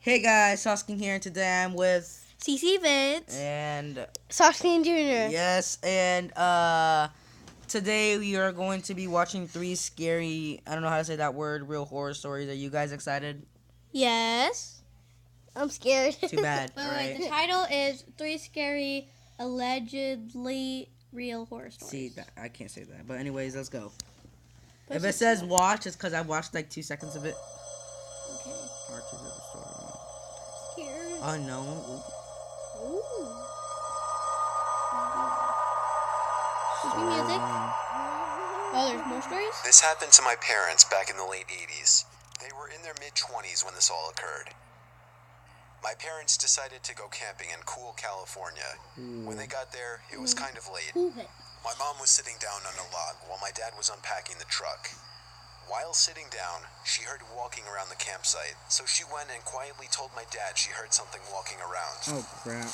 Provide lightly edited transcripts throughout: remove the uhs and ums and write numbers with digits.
Hey guys, Sosking here, and today I'm with CC Vince. and Soskin Jr. yes, and today we are going to be watching three scary, I don't know how to say that word, real horror stories. Are you guys excited? Yes. I'm scared. Too bad. Wait, Alright. the title is Three Scary Allegedly Real Horror Stories. See, I can't say that. But anyways, let's go. Push If it it says to- watch, it's because I watched like 2 seconds of it. Okay. Archers of the Story. Scared. Unknown. Ooh. Story music. one. Oh, there's more stories? This happened to my parents back in the late 80s. They were in their mid-20s when this all occurred. My parents decided to go camping in cool California. When they got there, it was kind of late. My mom was sitting down on a log while my dad was unpacking the truck. While sitting down, she heard walking around the campsite, so she went and quietly told my dad she heard something walking around. Oh crap.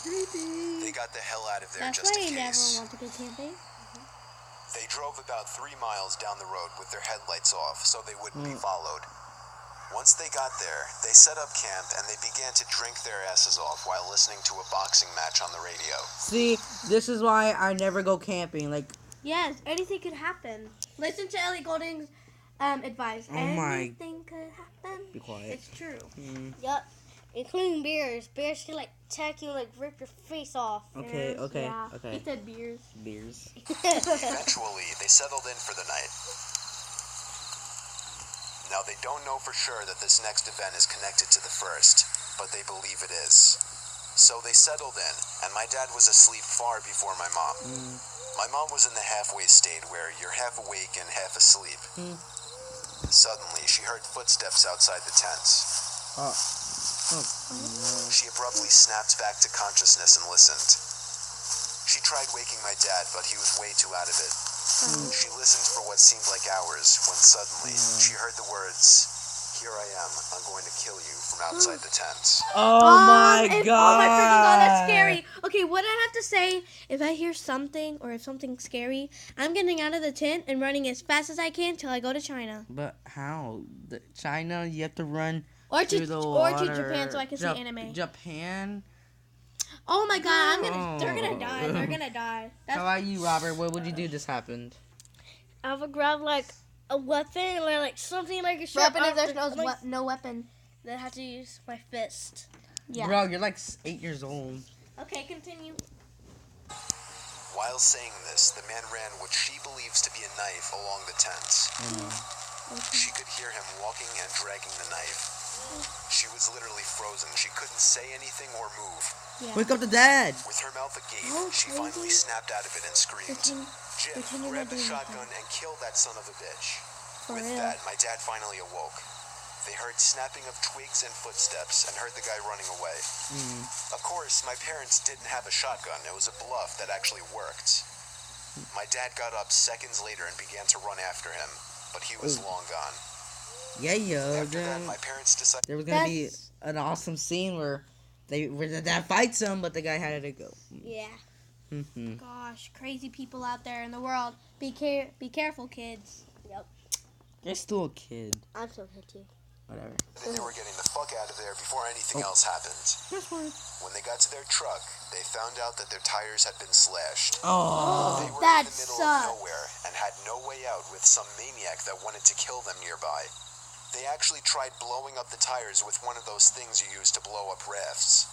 They got the hell out of there That's just why in you never case. want to go camping. They drove about 3 miles down the road with their headlights off so they wouldn't be followed. Once they got there, they set up camp and they began to drink their asses off while listening to a boxing match on the radio. See, this is why I never go camping. Like, Yes, anything could happen. Listen to Ellie Goulding's advice. Oh my- Anything could happen. be quiet. It's true. Yup. Including bears. Bears can attack you, rip your face off. Okay, Yes, okay, yeah. He okay. said beers. Beers. Eventually, they settled in for the night. Now, they don't know for sure that this next event is connected to the first, but they believe it is. So they settled in, and my dad was asleep far before my mom. My mom was in the halfway state where you're half awake and half asleep. Suddenly, she heard footsteps outside the tents. Oh. She abruptly snapped back to consciousness and listened. She tried waking my dad, but he was way too out of it. She listened for what seemed like hours when suddenly she heard the words, "Here I am, I'm going to kill you," from outside the tent. Oh my Oh god. my freaking god, that's scary. Okay, what I have to say, if I hear something or if something's scary, I'm getting out of the tent and running as fast as I can till I go to China. But how? China, you have to run Or through to the or water. to Japan so I can see anime. Japan? Oh my god, they're gonna Oh. die. They're gonna die. How That's about you, Robert? What would you do if this happened? I would grab a weapon or something like a sharp weapon if there's object, no weapon. then I have to use my fist. Yeah. Bro, you're like 8 years old. Okay, continue. While saying this, the man ran what she believes to be a knife along the tent. She could hear him walking and dragging the knife. She was literally frozen. She couldn't say anything or move. Yeah. Wake up the dad. With her mouth agape, she finally snapped out of it and screamed, "Jim, pretend grab the you're not doing shotgun and kill that son of a bitch." For With real. that, my dad finally awoke. They heard snapping of twigs and footsteps and heard the guy running away. Of course, my parents didn't have a shotgun. It was a bluff that actually worked. My dad got up seconds later and began to run after him, but he was long gone. Yeah, After that, then my parents decided there was gonna be an awesome scene where the dad fights him, but the guy had to go. Yeah. Gosh, crazy people out there in the world. Be careful, kids. You're still a kid. I'm so good too. Whatever. that they were getting the fuck out of there before anything else happened. When they got to their truck, they found out that their tires had been slashed. Oh. They were that in the middle sucks. of nowhere and had no way out with some maniac that wanted to kill them nearby. They actually tried blowing up the tires with one of those things you use to blow up rafts.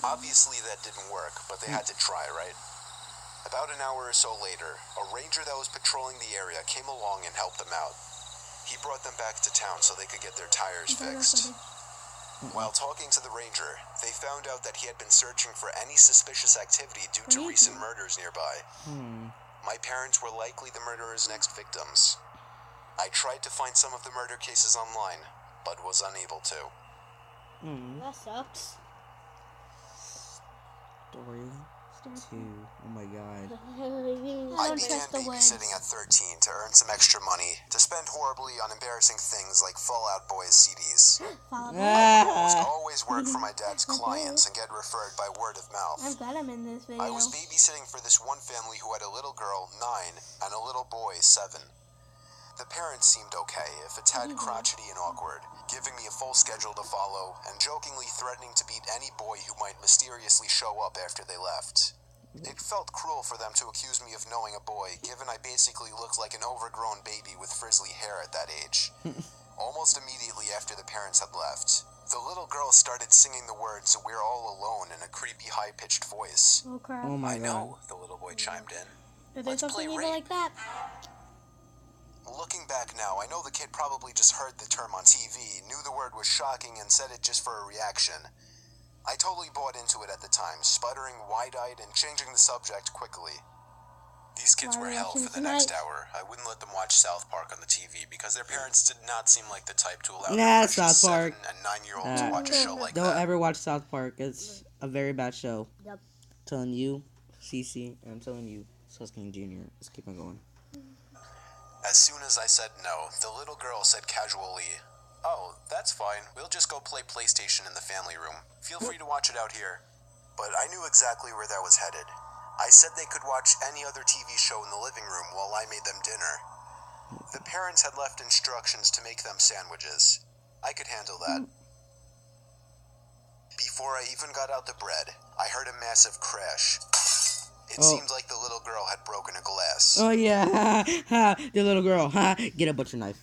Obviously that didn't work, but they had to try, right? About an hour or so later, a ranger that was patrolling the area came along and helped them out. He brought them back to town so they could get their tires fixed. While talking to the ranger, they found out that he had been searching for any suspicious activity due to recent murders nearby. My parents were likely the murderer's next victims. I tried to find some of the murder cases online, but was unable to. That sucks. Story 2. Oh my god. I don't began trust the babysitting at 13 to earn some extra money to spend horribly on embarrassing things like Fallout Boys CDs. Follow me. I almost always work for my dad's clients and get referred by word of I'm mouth. glad I'm in this video. I was babysitting for this one family who had a little girl, 9, and a little boy, 7. The parents seemed okay, if a tad crotchety and awkward, giving me a full schedule to follow, and jokingly threatening to beat any boy who might mysteriously show up after they left. It felt cruel for them to accuse me of knowing a boy, given I basically looked like an overgrown baby with frizzly hair at that age. Almost immediately after the parents had left, the little girl started singing the words "We're All Alone" in a creepy, high-pitched voice. Oh crap. Oh my I god. know, the little boy chimed in. If Let's there's play something rape. evil like that. Looking back now, I know the kid probably just heard the term on TV, knew the word was shocking, and said it just for a reaction. I totally bought into it at the time, sputtering, wide-eyed, and changing the subject quickly. These kids were hell for the next hour. I wouldn't let them watch South Park on the TV because their parents did not seem like the type to allow Nah, their South Park. 7- and 9-year-olds to watch a show like Don't that. ever watch South Park. It's a very bad show. Yep. Telling you, CC, and I'm telling you, Susking Jr. Let's keep on going. As soon as I said no, the little girl said casually, "Oh, that's fine. We'll just go play PlayStation in the family room. Feel free to watch it out here." But I knew exactly where that was headed. I said they could watch any other TV show in the living room while I made them dinner. The parents had left instructions to make them sandwiches. I could handle that. Before I even got out the bread, I heard a massive crash. It seemed like the little girl had broken a glass. Oh yeah, ha, the little girl, ha, get a butcher knife.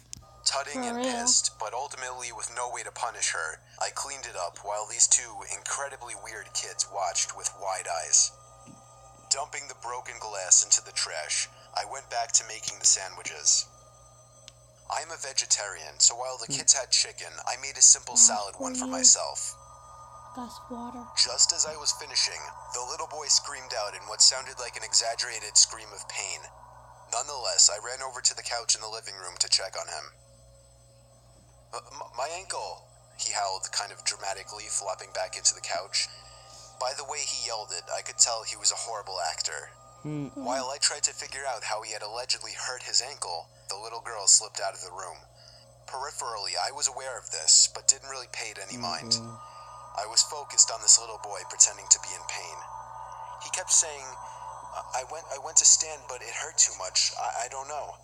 Tutting For and real? pissed, but ultimately with no way to punish her, I cleaned it up while these two incredibly weird kids watched with wide eyes. Dumping the broken glass into the trash, I went back to making the sandwiches. I'm a vegetarian, so while the kids had chicken, I made a simple salad one for myself. Glass of water. Just as I was finishing, the little boy screamed out in what sounded like an exaggerated scream of pain. Nonetheless, I ran over to the couch in the living room to check on him. My ankle, he howled kind of dramatically, flopping back into the couch. By the way he yelled it, I could tell he was a horrible actor. While I tried to figure out how he had allegedly hurt his ankle, the little girl slipped out of the room. Peripherally, I was aware of this, but didn't really pay it any mind. I was focused on this little boy pretending to be in pain. He kept saying, I went to stand, but it hurt too much. I don't know.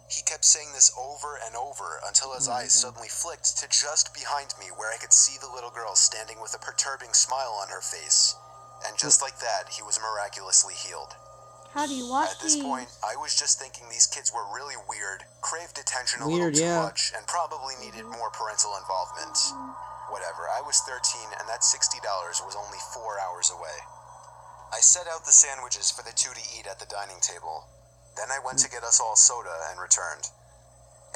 He kept saying this over and over until his eyes suddenly flicked to just behind me where I could see the little girl standing with a perturbing smile on her face. And just like that, he was miraculously healed. How do you watch At this these? point, I was just thinking these kids were really weird, craved attention a Weird, little too yeah. much, and probably needed more parental involvement. Whatever, I was 13 and that $60 was only 4 hours away. I set out the sandwiches for the two to eat at the dining table. Then I went to get us all soda and returned.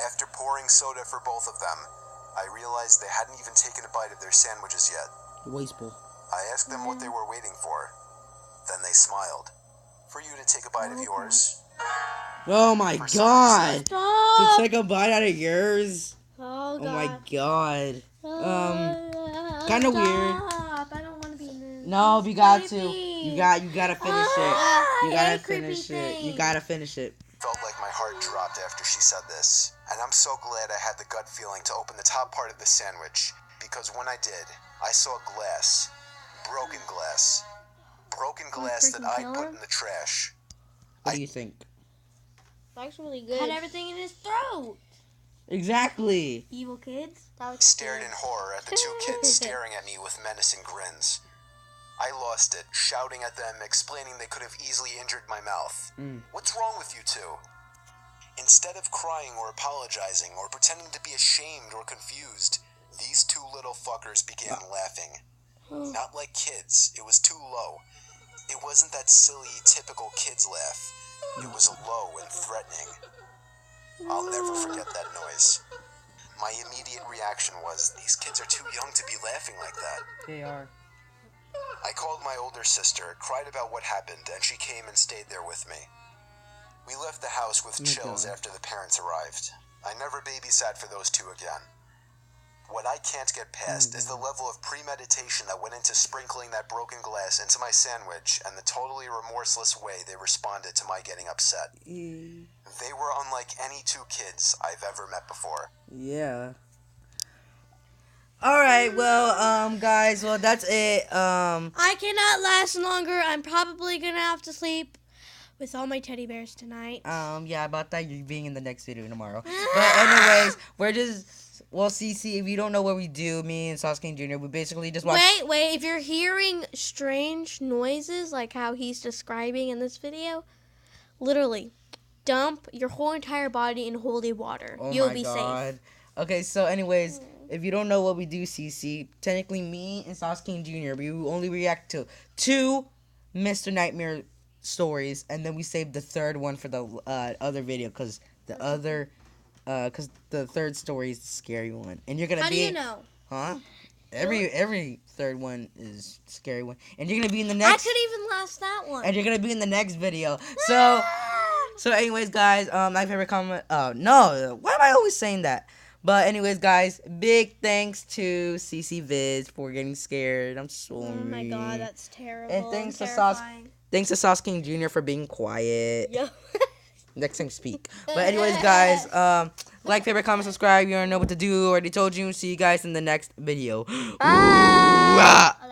After pouring soda for both of them, I realized they hadn't even taken a bite of their sandwiches yet. Wasteful. I asked them what they were waiting for. Then they smiled. For you to take a bite of yours? Oh my For some god! To Stop! take a bite out of yours? Oh Oh god. my god. Kinda weird. Stop. I don't want to be in this. No, you got to. Creepy. You gotta finish it. You I gotta hate creepy finish it. You things. gotta finish it. Felt like my heart dropped after she said this, and I'm so glad I had the gut feeling to open the top part of the sandwich, because when I did, I saw glass. Broken glass. Broken glass that freaking I'd kill put her? in the trash. What do you think? That's really good. Had everything in his throat. Exactly. Evil kids. That was Stared in horror at the two kids staring at me with menacing grins. I lost it, shouting at them, explaining they could have easily injured my mouth. What's wrong with you two? Instead of crying or apologizing or pretending to be ashamed or confused, these two little fuckers began laughing. Not like kids, it was too low. It wasn't that silly, typical kids laugh. It was low and threatening. I'll never forget that noise. My immediate reaction was, these kids are too young to be laughing like that. They are. I called my older sister, cried about what happened, and she came and stayed there with me. We left the house with Oh my chills God. after the parents arrived. I never babysat for those two again. What I can't get past is the level of premeditation that went into sprinkling that broken glass into my sandwich and the totally remorseless way they responded to my getting upset. They were unlike any two kids I've ever met before. Yeah. Alright, well, guys, well, that's it. I cannot last longer. I'm probably gonna have to sleep with all my teddy bears tonight. Yeah, about that, you're being in the next video tomorrow. But anyways, CC, if you don't know what we do, me and Sauce King Jr., we basically just watch. Wait, if you're hearing strange noises like how he's describing in this video, literally, dump your whole entire body in holy water. Oh You'll my be God. safe. Okay, so anyways, if you don't know what we do, CC, technically me and Sauce King Jr., we only react to 2 Mr. Nightmare stories, and then we save the third one for the other video, because the third story is the scary one. And you're gonna How be... do you know? Huh? Every third one is a scary one. And you're gonna be in the I next... could even last that one. And you're gonna be in the next video. So anyways, guys, my favorite comment... Oh, no. Why am I always saying that? But anyways, guys, big thanks to CC Viz for getting scared. I'm sorry. Oh my God, that's terrible. And thanks to Sauce King Jr. for being quiet. Yeah. Next time speak. But anyways, guys, like, favorite, comment, subscribe. You already know what to do. Already told you. See you guys in the next video. Bye. Ooh, ah.